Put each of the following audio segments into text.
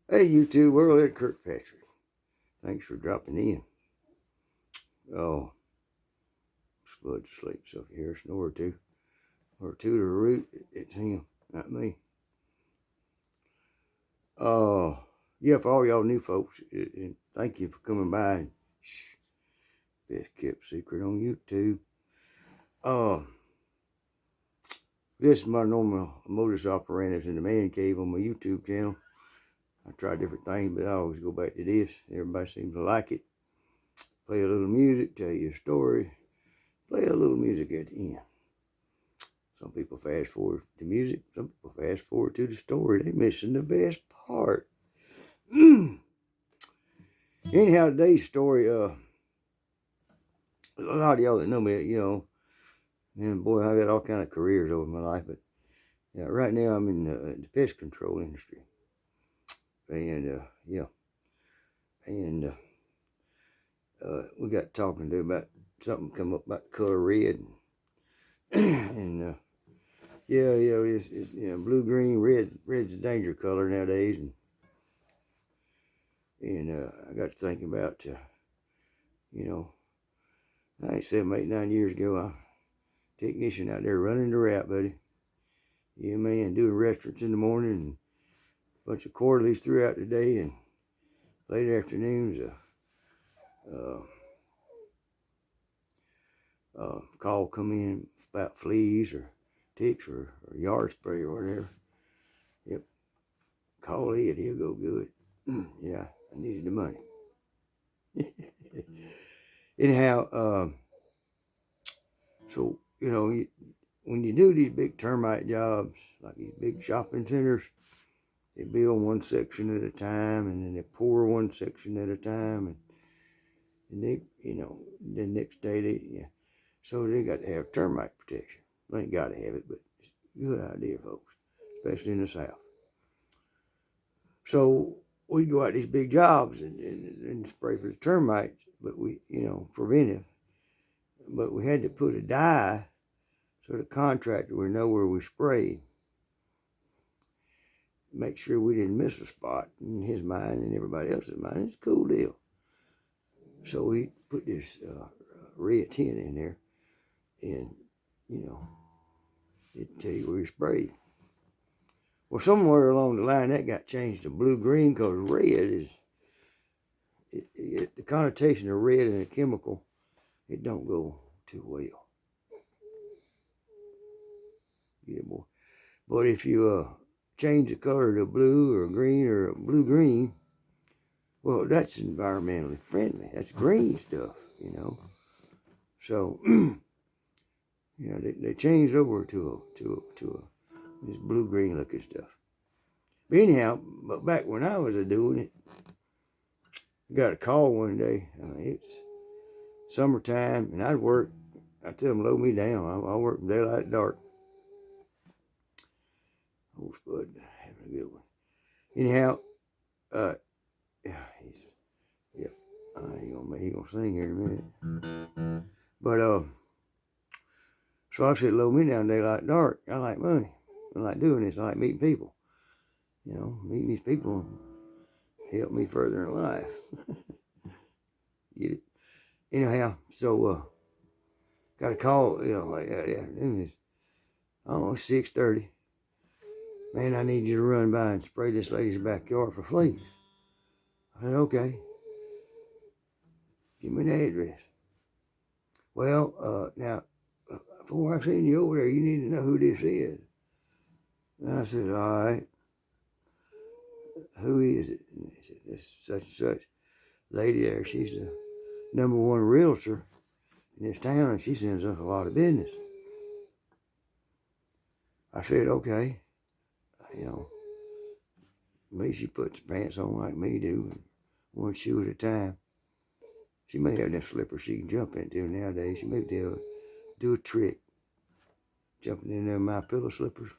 Hey, YouTube world, it's Kirkpatrick. Thanks for dropping in. Oh, Spud's asleep, so if you hear a snore or two to a root, it's him, not me. Yeah, for all y'all new folks, and thank you for coming by. And best kept secret on YouTube. This is my normal modus operandi in the man cave on my YouTube channel. I try different things, but I always go back to this. Everybody seems to like it. Play a little music, tell you a story, play a little music at the end. Some people fast forward to music, some people fast forward to the story. They missing the best part. Anyhow, today's story, a lot of y'all that know me, man, boy, I got all kind of careers over my life, but yeah, right now I'm in the pest control industry. And we got talking to about something come up about the color red, and it's blue, green, red's a danger color nowadays, and I got to thinking about I ain't 7, 8, 9 years ago, I technician out there running the route, buddy. Yeah, man, doing restaurants in the morning and a bunch of quarterlies throughout the day, and late afternoons, call come in about fleas or ticks or yard spray or whatever. Yep, call Ed, he'll go good. Yeah, I needed the money. Anyhow, so when you do these big termite jobs, like these big shopping centers, they build one section at a time, and then they pour one section at a time, and they, the next day so they got to have termite protection. They ain't got to have it, but it's a good idea, folks, especially in the South. So we'd go out these big jobs and spray for the termites, but we, preventive. But we had to put a dye so the contractor would know where we sprayed. Make sure we didn't miss a spot in his mind and everybody else's mind. It's a cool deal. So we put this red tin in there, and it'd tell you where you sprayed. Well, somewhere along the line that got changed to blue-green, because red is the connotation of red and a chemical, it don't go too well. Yeah, boy. But if you change the color to blue or green or blue-green, well, that's environmentally friendly. That's green stuff, So, they changed over to this blue-green looking stuff. But anyhow, but back when I was doing it, I got a call one day. It's summertime, and I'd tell them load me down. I work from daylight to dark. Oh, Spud, having a good one. Anyhow, he gonna sing here in a minute. But so I said, load me down daylight to dark. I like money. I like doing this. I like meeting people. Meeting these people help me further in life. Get it? Anyhow, so got a call, like that afternoon. It's 6:30. Man, I need you to run by and spray this lady's backyard for fleas. I said, okay. Give me the address. Well, now, before I send you over there, you need to know who this is. And I said, all right. Who is it? And they said, this such and such lady there. She's the #1 realtor in this town, and she sends us a lot of business. I said, okay. You know, maybe she puts pants on like me do, one shoe at a time. She may have them slippers she can jump into nowadays. She may be able to do a trick, jumping in them my pillow slippers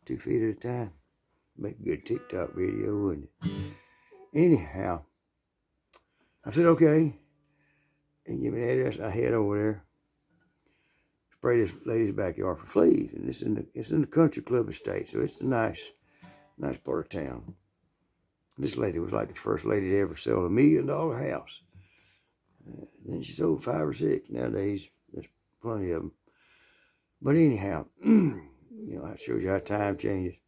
2 feet at a time. Make a good TikTok video, wouldn't it? Anyhow, I said, okay. And give me the address. I head over there. Spray this lady's backyard for fleas. And it's in the country club estate, so it's a nice part of town. This lady was like the first lady to ever sell $1 million house. Then she sold 5 or 6. Nowadays, there's plenty of them. But anyhow, that shows you how time changes.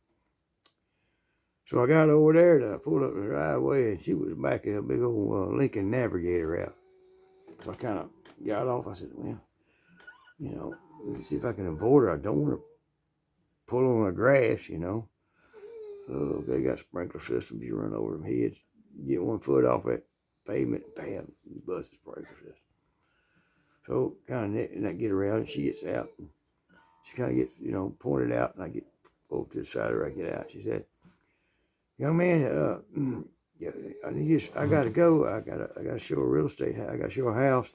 So I got over there and I pulled up the driveway and she was backing a big old Lincoln Navigator out. So I kind of got off. I said, well, let's see if I can avoid her. I don't want to pull on the grass, Oh, they got sprinkler systems. You run over them heads. Get 1 foot off that pavement, bam, you bust the sprinkler system. So kind of and I get around and she gets out. And she kind of gets, pointed out and I get over to the side of her. I get out. She said, young man, I gotta go. I gotta show a real estate. I gotta show a house.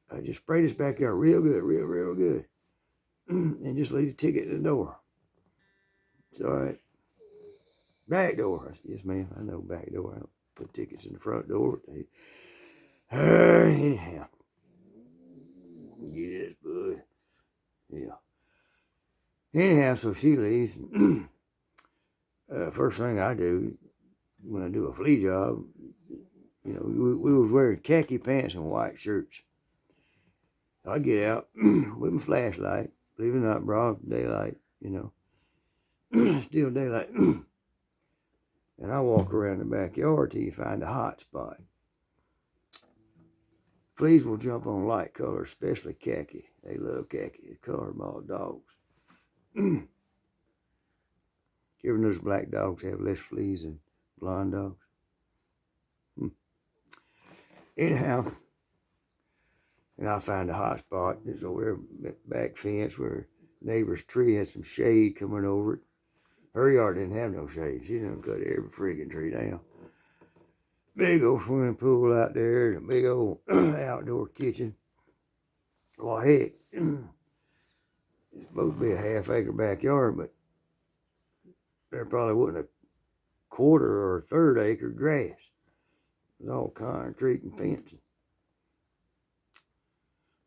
I just spray this backyard real good, real good, and just leave the ticket at the door. It's all right. Back door. I said, yes, ma'am. I know back door. I don't put tickets in the front door. Anyhow, get this, bud. Yeah. Anyhow, so she leaves. First thing I do when I do a flea job, we was wearing khaki pants and white shirts. I get out with my flashlight, believe it or not, broad daylight, still daylight. And I walk around the backyard till you find a hot spot. Fleas will jump on light colors, especially khaki. They love khaki. It's color of all dogs. You ever notice black dogs have less fleas than blonde dogs? Anyhow, and I find a hot spot. It's over there, back fence where neighbor's tree had some shade coming over it. Her yard didn't have no shade. She done cut every freaking tree down. Big old swimming pool out there, and a big old outdoor kitchen. Well, heck, it's supposed to be a half-acre backyard, but there probably wasn't a quarter or a third acre grass. It was all concrete and fencing.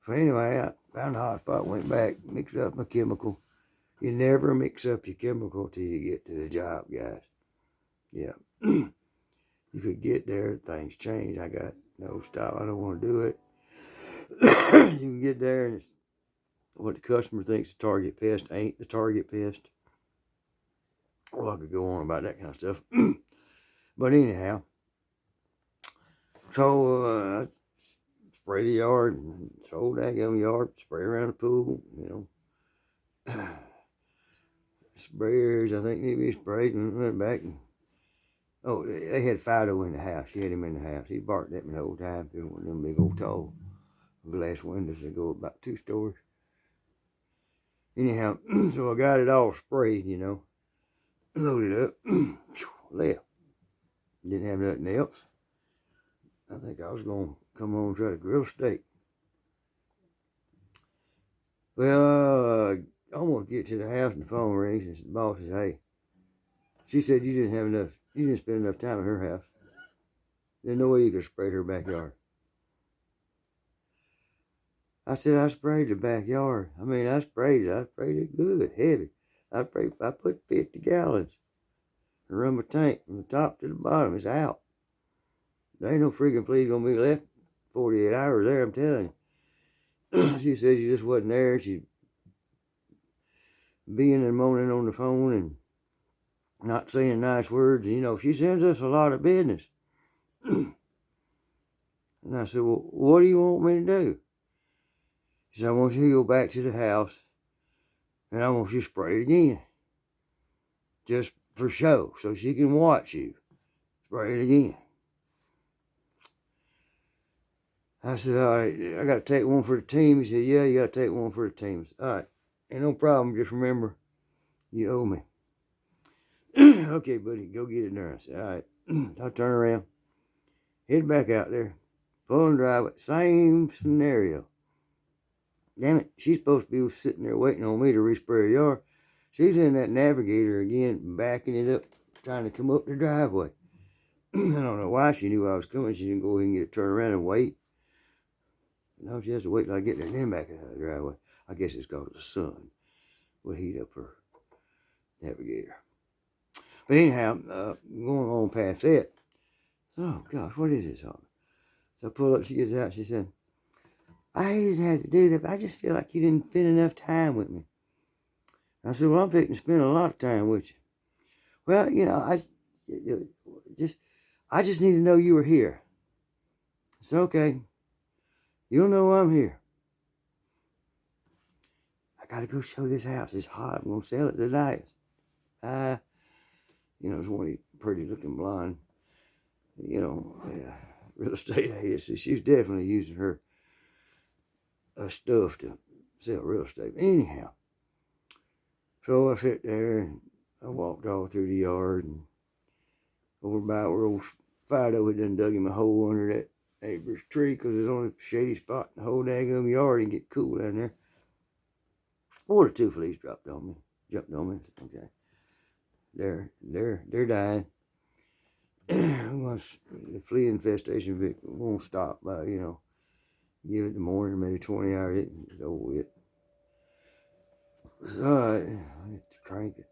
So anyway, I found a hot spot, went back, mixed up my chemical. You never mix up your chemical till you get to the job, guys. Yeah. You could get there, things change. I got no stop. I don't want to do it. You can get there and it's what the customer thinks the target pest ain't the target pest. Well, I could go on about that kind of stuff. But anyhow, so I spray the yard, and whole daggum yard, spray around the pool, Sprayers, I think, need to be sprayed, and went back and, they had Fido in the house. She had him in the house. He barked at me the whole time through one of them big old tall glass windows that go about 2 stories. Anyhow, so I got it all sprayed, loaded up, left. Didn't have nothing else. I think I was going to come home and try to grill a steak. Well, I almost get to the house and the phone rings and the boss says, hey, she said you didn't spend enough time in her house. There's no way you could spray her backyard. I said, I sprayed the backyard. I sprayed it good, heavy. I put 50 gallons and run my tank from the top to the bottom. It's out. There ain't no freaking fleas gonna be left 48 hours there, I'm telling you. She said she just wasn't there. She's being and moaning on the phone and not saying nice words. She sends us a lot of business. And I said, well, what do you want me to do? She said, I want you to go back to the house and I want you to spray it again. Just for show, so she can watch you. Spray it again. I said, all right, I got to take one for the team. He said, yeah, you got to take one for the team. I said, all right, ain't no problem. Just remember, You owe me. Okay, buddy, go get it done. I said, all right. I'll turn around, head back out there, pull in the driveway. Same scenario. Damn it, she's supposed to be sitting there waiting on me to respray her yard. She's in that navigator again, backing it up, trying to come up the driveway. I don't know why she knew I was coming. She didn't go ahead and get a turn around and wait. No, she has to wait till I get there and then back out of the driveway. I guess it's because the sun will heat up her navigator. But anyhow, going on past that. Oh, gosh, what is this? So I pull up, she gets out, she said, I didn't have to do that, but I just feel like you didn't spend enough time with me. I said, well, I'm fixing to spend a lot of time with you. Well, I just need to know you were here. I said, okay, you'll know I'm here. I got to go show this house. It's hot. I'm going to sell it tonight. It's one of these pretty looking blonde, real estate agent. So she's definitely using her stuff to sell real estate. Anyhow, so I sat there and I walked all through the yard and over by where old Fido had done dug him a hole under that neighbor's tree because there's only a shady spot in the whole daggum yard and get cool down there. Or the 2 fleas jumped on me. Okay. They're dying. The flea infestation won't stop by, give it the morning, maybe 20 hours, it's over with. So I had to crank it.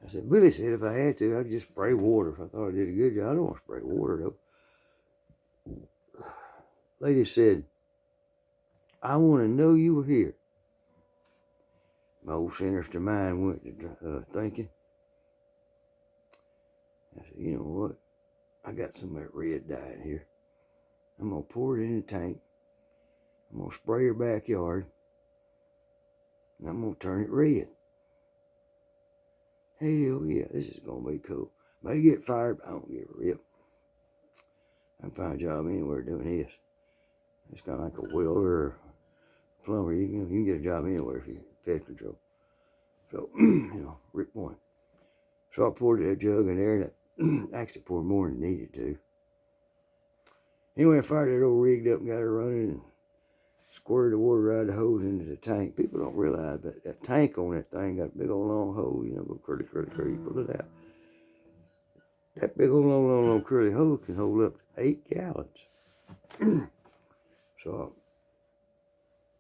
I said, Billy said if I had to, I'd just spray water. If I thought I did a good job, I don't want to spray water though. Lady said, I want to know you were here. My old sinister mind went to thinking. I said, you know what? I got some of that red dye in here. I'm going to pour it in the tank. I'm going to spray her backyard. And I'm going to turn it red. Hell yeah, this is going to be cool. May get fired, but I don't give a rip. I can find a job anywhere doing this. It's kind of like a welder or plumber. You can get a job anywhere if you pest control. So, rip one. So I poured that jug in there, and I actually poured more than needed to. Anyway, I fired that old rigged up and got her running and squirted the water out of the hose into the tank. People don't realize that tank on that thing got a big old long hose, go curly, pull it out. That big old long curly hose can hold up to 8 gallons. So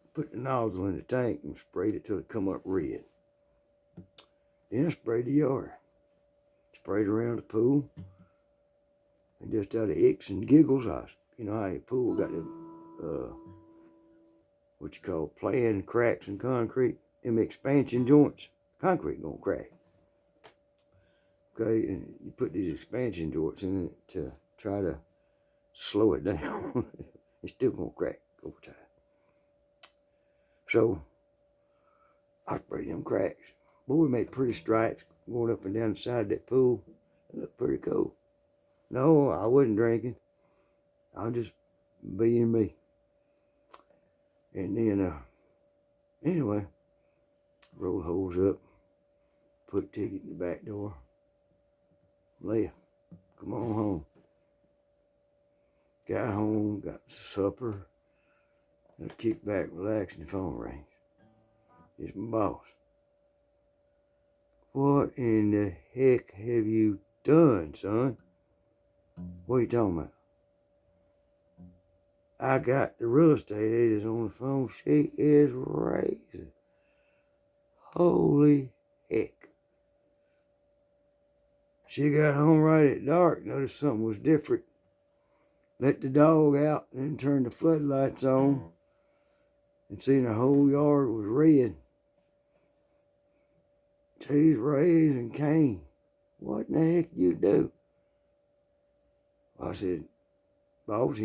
I put the nozzle in the tank and sprayed it till it come up red. Then I sprayed the yard. Sprayed around the pool. And just out of icks and giggles, how your pool got them, what you call playing cracks in concrete, them expansion joints. Concrete gonna crack. Okay, and you put these expansion joints in it to try to slow it down. It's still gonna crack over time. So I sprayed them cracks. Boy, we made pretty stripes going up and down the side of that pool. It looked pretty cool. No, I wasn't drinking. I was just being me. And then, anyway, roll the hose up, put a ticket in the back door, left, come on home. Got home, got supper, and I kicked back, relaxed, and the phone rings. It's my boss. What in the heck have you done, son? What are you talking about? I got the real estate agent on the phone. She is raising. Holy heck. She got home right at dark, noticed something was different. Let the dog out and then turned the floodlights on and seen the whole yard was red. She's raising Cain. What in the heck you do? I said, boss,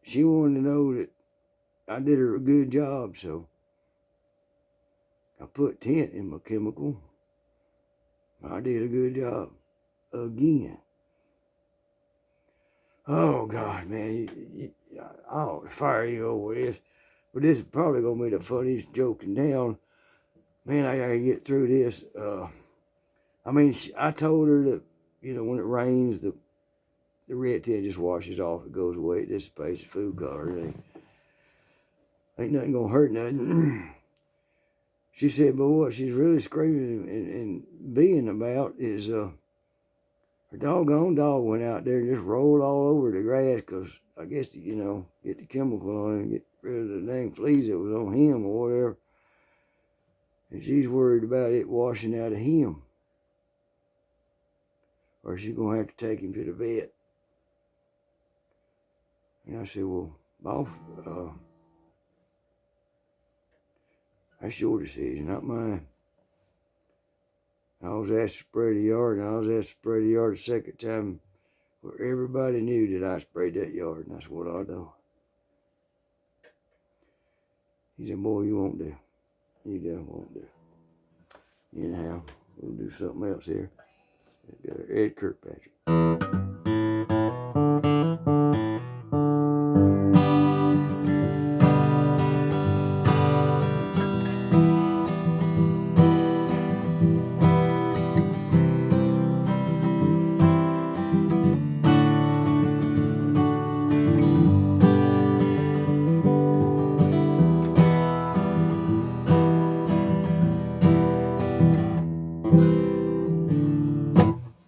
she wanted to know that I did her a good job, so I put tint in my chemical. I did a good job again. Oh, God, man, I ought to fire you over this, but this is probably going to be the funniest joking down man, I gotta get through this. I mean, I told her that, when it rains, the red tint just washes off. It goes away. It dissipates. The food color. Ain't nothing gonna hurt nothing. She said, but what she's really screaming and being about is her doggone dog went out there and just rolled all over the grass because I guess, get the chemical on it and get rid of the dang fleas that was on him or whatever. And she's worried about it washing out of him. Or she's going to have to take him to the vet. And I said, well, boss, that's your decision, not mine. I was asked to spray the yard, and I was asked to spray the yard the second time where everybody knew that I sprayed that yard, and that's what I do. He said, boy, you won't do. You just won't do. Anyhow, we'll do something else here. Got our Ed Kirkpatrick.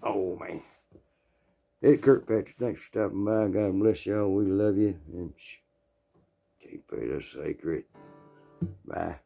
Oh, man. Ed Kirkpatrick, thanks for stopping by. God bless y'all. We love you. And keep it sacred. Bye.